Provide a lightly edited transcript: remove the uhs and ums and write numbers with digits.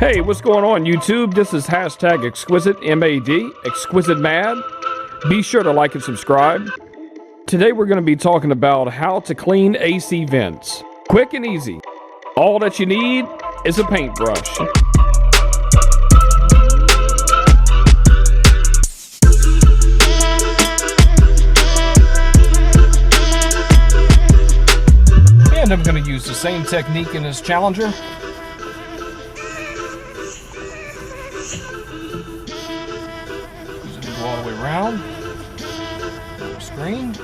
Hey, what's going on YouTube? This is hashtag Exquisite MAD, Exquisite Mad. Be sure to like and subscribe. Today we're going to be talking about how to clean AC vents. Quick and easy. All that you need is a paintbrush. And I'm going to use the same technique in this Challenger. Using it all the way around the screen.